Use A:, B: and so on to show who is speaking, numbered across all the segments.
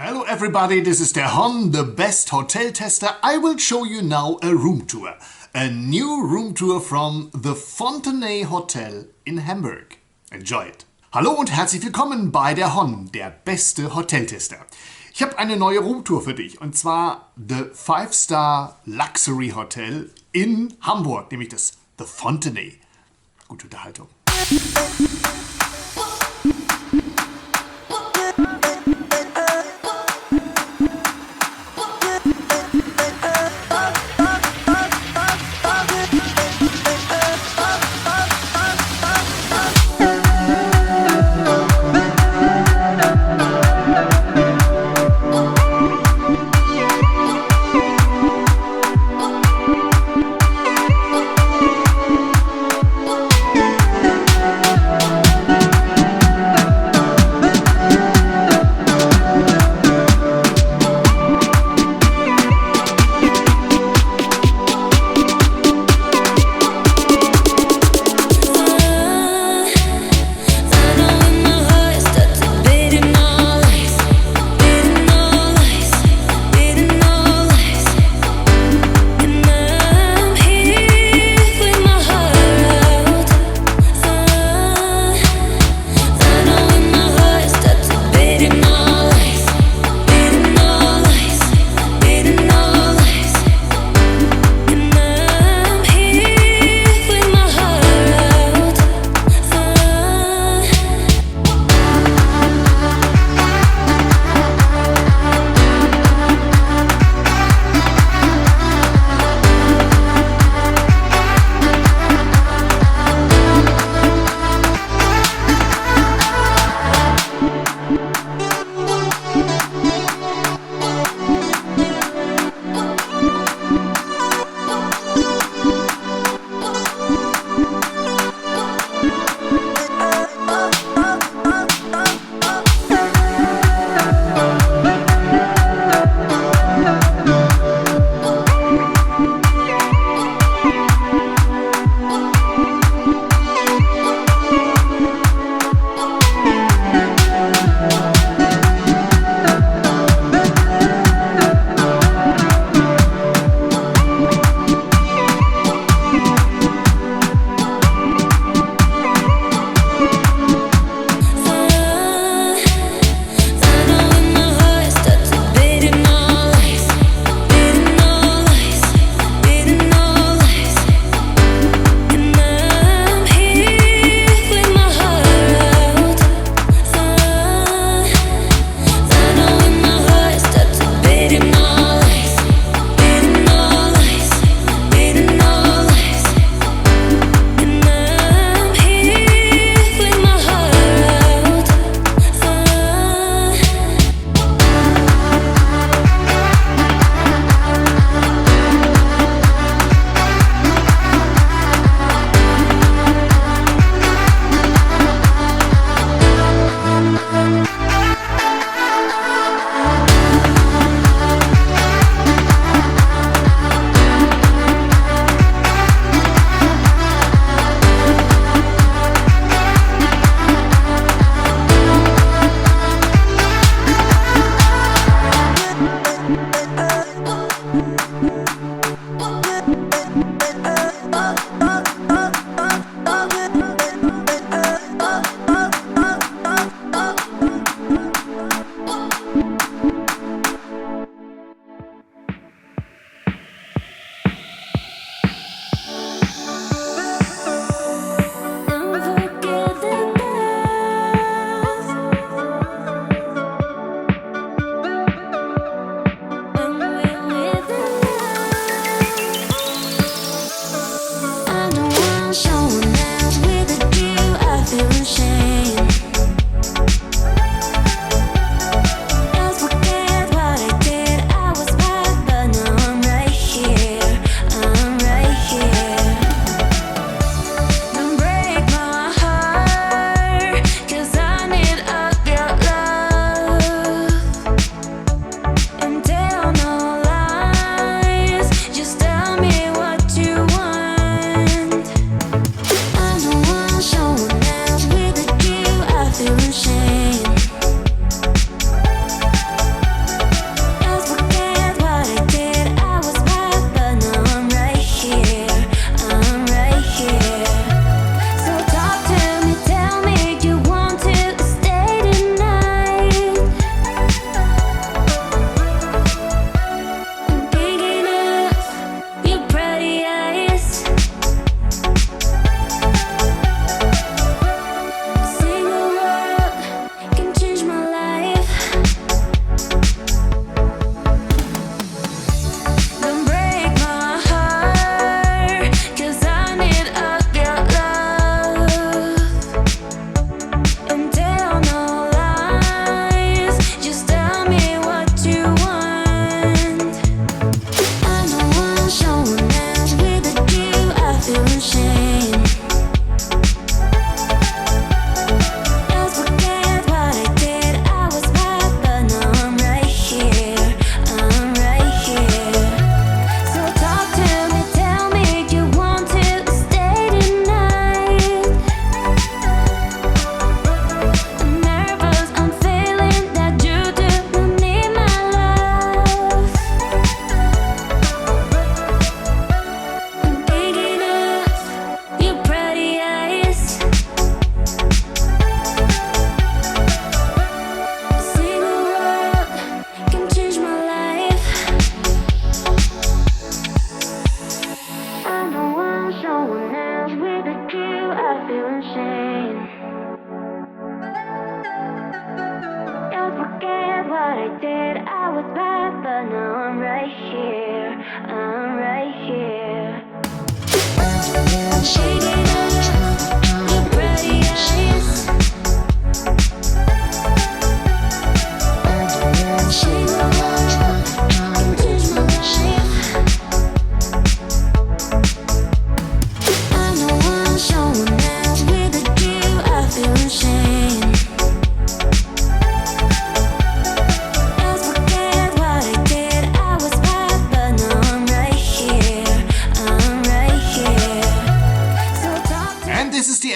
A: Hello everybody, this is der Hon, the best hotel tester. I will show you now a room tour. A new room tour from the Fontenay Hotel in Hamburg. Enjoy it. Hallo und herzlich willkommen bei der Hon, der beste Hoteltester. Ich habe eine neue Roomtour für dich und zwar The 5-Star Luxury Hotel in Hamburg, nämlich das The Fontenay. Gute Unterhaltung.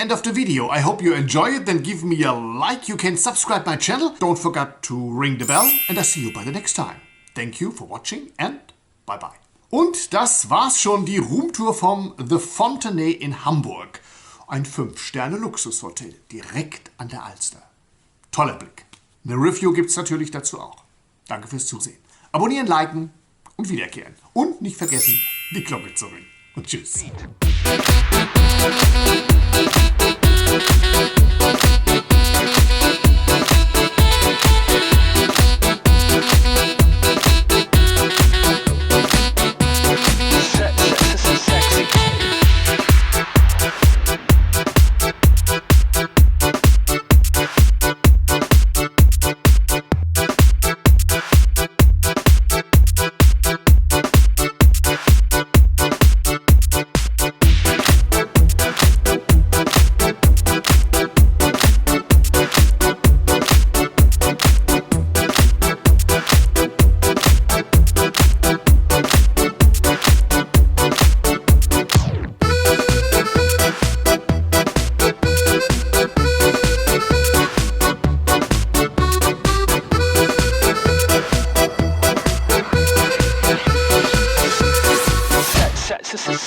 A: end of the video. I hope you enjoy it. Then give me a like. You can subscribe my channel. Don't forget to ring the bell. And I see you by the next time. Thank you for watching and bye bye. Und das war's schon, die Roomtour vom The Fontenay in Hamburg. Ein 5-Sterne-Luxushotel direkt an der Alster. Toller Blick. Eine Review gibt's natürlich dazu auch. Danke fürs Zusehen. Abonnieren, liken und wiederkehren. Und nicht vergessen, die Glocke zu ringen. Und tschüss.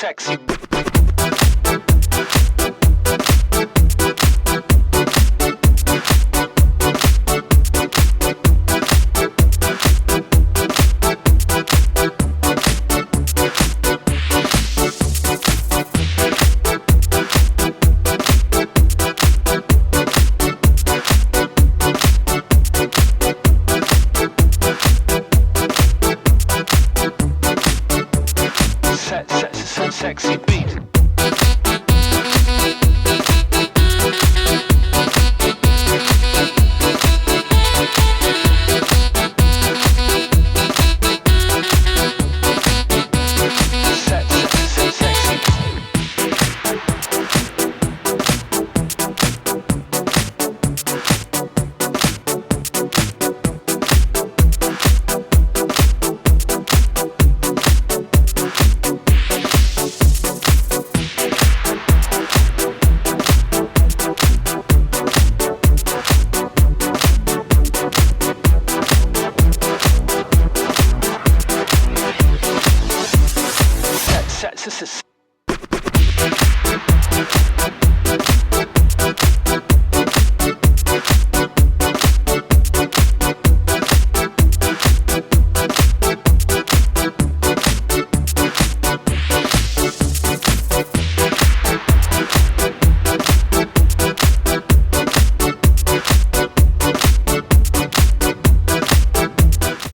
B: Sexy. Sexy beat. This is